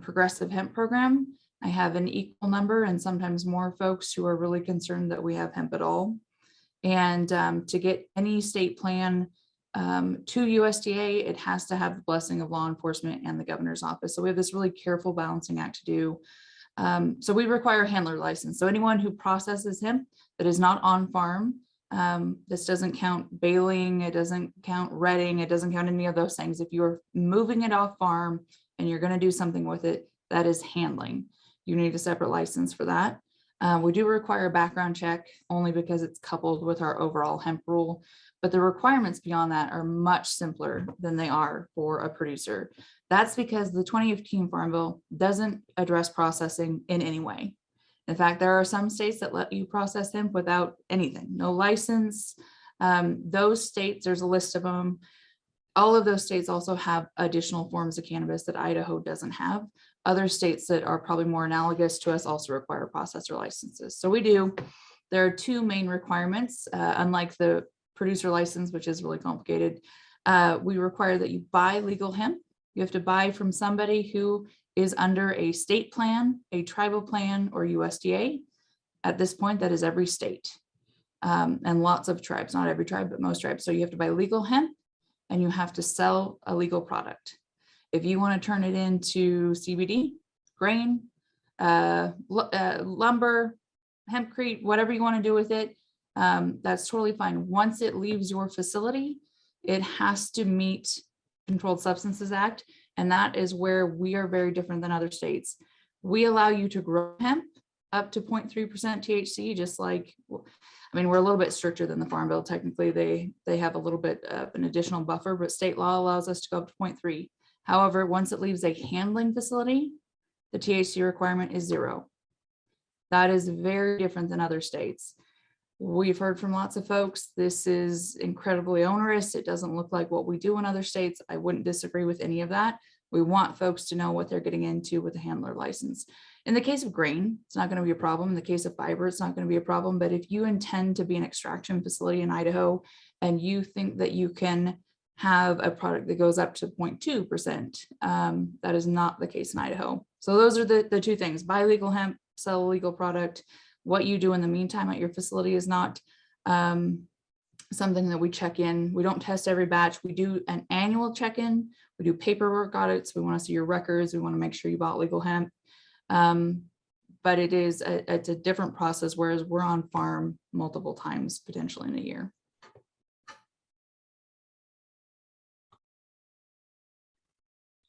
progressive hemp program, I have an equal number and sometimes more folks who are really concerned that we have hemp at all. And to get any state plan to USDA, it has to have the blessing of law enforcement and the governor's office. So we have this really careful balancing act to do. So we require a handler license. So anyone who processes hemp that is not on farm, this doesn't count baling, it doesn't count redding, it doesn't count any of those things. If you're moving it off farm and you're going to do something with it, that is handling. You need a separate license for that. We do require a background check only because it's coupled with our overall hemp rule, but the requirements beyond that are much simpler than they are for a producer. That's because the 2015 Farm Bill doesn't address processing in any way. In fact, there are some states that let you process hemp without anything, no license. Those states, there's a list of them. All of those states also have additional forms of cannabis that Idaho doesn't have. Other states that are probably more analogous to us also require processor licenses. So we do. There are two main requirements, unlike the producer license, which is really complicated. We require that you buy legal hemp. You have to buy from somebody who is under a state plan, a tribal plan, or USDA. At this point, that is every state and lots of tribes, not every tribe, but most tribes. So you have to buy legal hemp and you have to sell a legal product. If you want to turn it into CBD, grain, lumber, hempcrete, whatever you want to do with it, that's totally fine. Once it leaves your facility, it has to meet Controlled Substances Act, and that is where we are very different than other states. We allow you to grow hemp up to 0.3% THC, just like, I mean, we're a little bit stricter than the Farm Bill. Technically, they have a little bit of an additional buffer, but state law allows us to go up to 0.3. However, once it leaves a handling facility, the THC requirement is 0. That is very different than other states. We've heard from lots of folks, this is incredibly onerous. It doesn't look like what we do in other states. I wouldn't disagree with any of that. We want folks to know what they're getting into with a handler license. In the case of grain, it's not going to be a problem. In the case of fiber, it's not going to be a problem. But if you intend to be an extraction facility in Idaho and you think that you can have a product that goes up to 0.2%, that is not the case in Idaho. So those are the two things: buy legal hemp, sell a legal product. What you do in the meantime at your facility is not something that we check in. We don't test every batch. We do an annual check-in. We do paperwork audits. We want to see your records. We want to make sure you bought legal hemp. But it's a different process, whereas we're on farm multiple times, potentially in a year.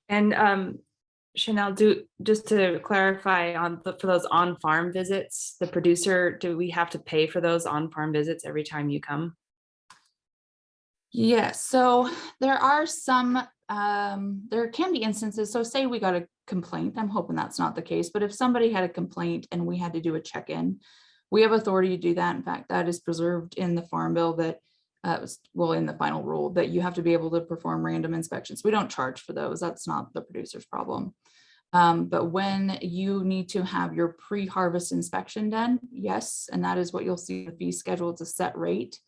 And Chanel, just to clarify for those on-farm visits, the producer, do we have to pay for those on-farm visits every time you come? Yes, so there are some, there can be instances, so say we got a complaint, I'm hoping that's not the case, but if somebody had a complaint and we had to do a check-in, we have authority to do that. In fact, that is preserved in the Farm Bill, that well, in the final rule, that you have to be able to perform random inspections. We don't charge for those. That's not the producer's problem. But when you need to have your pre-harvest inspection done, yes, and that is what you'll see in the fee schedule. It's a set rate.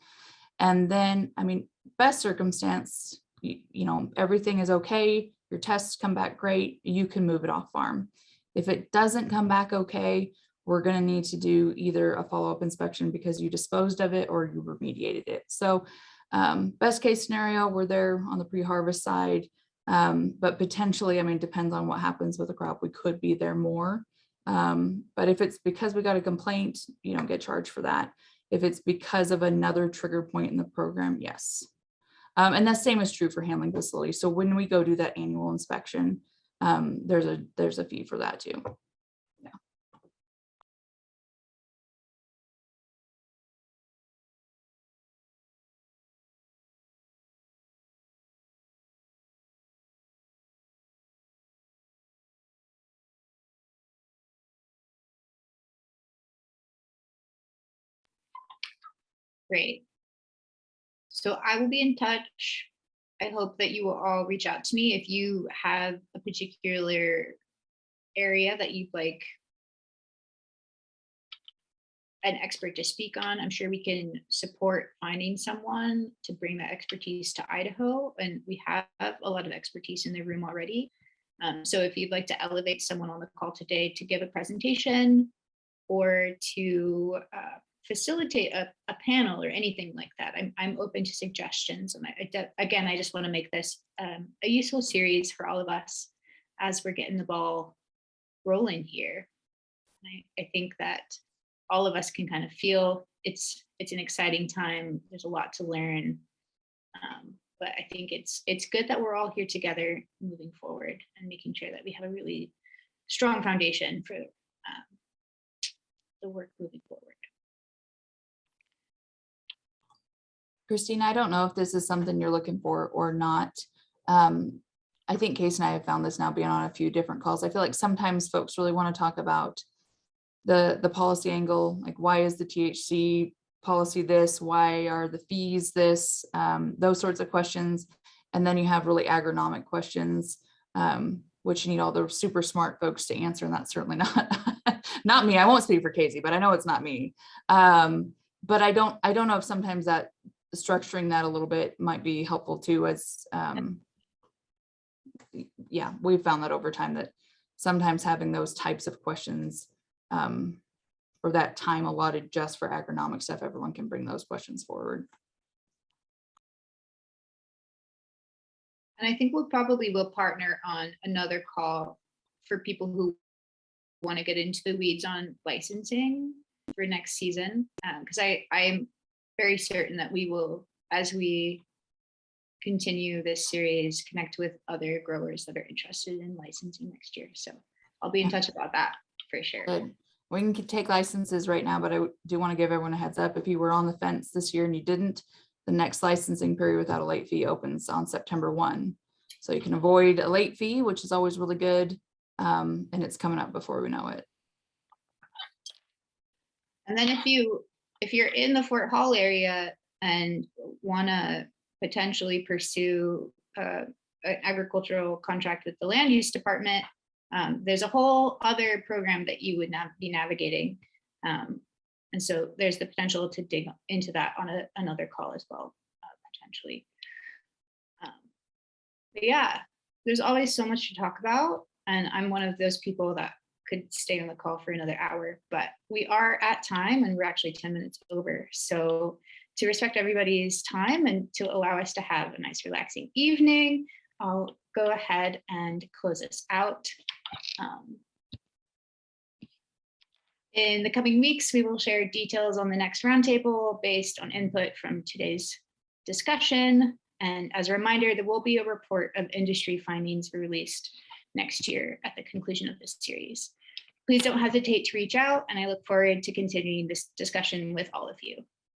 And then, I mean, best circumstance, you know, everything is okay, your tests come back great, you can move it off farm. If it doesn't come back okay, we're going to need to do either a follow-up inspection because you disposed of it or you remediated it. So best case scenario, we're there on the pre-harvest side, but potentially, I mean, depends on what happens with the crop, we could be there more. But if it's because we got a complaint, you don't get charged for that. If it's because of another trigger point in the program, yes. And the same is true for handling facilities. So when we go do that annual inspection, there's a fee for that too. Yeah. Great. So I will be in touch. I hope that you will all reach out to me if you have a particular area that you'd like an expert to speak on. I'm sure we can support finding someone to bring that expertise to Idaho, and we have a lot of expertise in the room already. So if you'd like to elevate someone on the call today to give a presentation or to facilitate a panel or anything like that, I'm open to suggestions. And again, I just want to make this a useful series for all of us as we're getting the ball rolling here. And I think that all of us can kind of feel it's an exciting time. There's a lot to learn, but I think it's good that we're all here together moving forward and making sure that we have a really strong foundation for the work moving forward. Christina, I don't know if this is something you're looking for or not. I think Case and I have found this now being on a few different calls. I feel like sometimes folks really want to talk about the policy angle, like why is the THC policy this? Why are the fees this? Those sorts of questions. And then you have really agronomic questions, which you need all the super smart folks to answer. And that's certainly not me. I won't speak for Casey, but I know it's not me. But I don't know if sometimes that structuring that a little bit might be helpful too, as yeah, we've found that over time that sometimes having those types of questions or that time allotted just for agronomic stuff, everyone can bring those questions forward. And I think we'll probably will partner on another call for people who want to get into the weeds on licensing for next season, because I am very certain that we will, as we continue this series, connect with other growers that are interested in licensing next year. So I'll be in touch about that for sure. Good. We can take licenses right now, but I do want to give everyone a heads up. If you were on the fence this year and you didn't, the next licensing period without a late fee opens on September 1. So you can avoid a late fee, which is always really good. And it's coming up before we know it. And then if you're in the Fort Hall area and want to potentially pursue an agricultural contract with the land use department, there's a whole other program that you would be navigating. And so there's the potential to dig into that on another call as well, potentially. But yeah, there's always so much to talk about. And I'm one of those people that could stay on the call for another hour, but we are at time and we're actually 10 minutes over. So to respect everybody's time and to allow us to have a nice relaxing evening, I'll go ahead and close this out. In the coming weeks, we will share details on the next roundtable based on input from today's discussion. And as a reminder, there will be a report of industry findings released next year at the conclusion of this series. Please don't hesitate to reach out, and I look forward to continuing this discussion with all of you.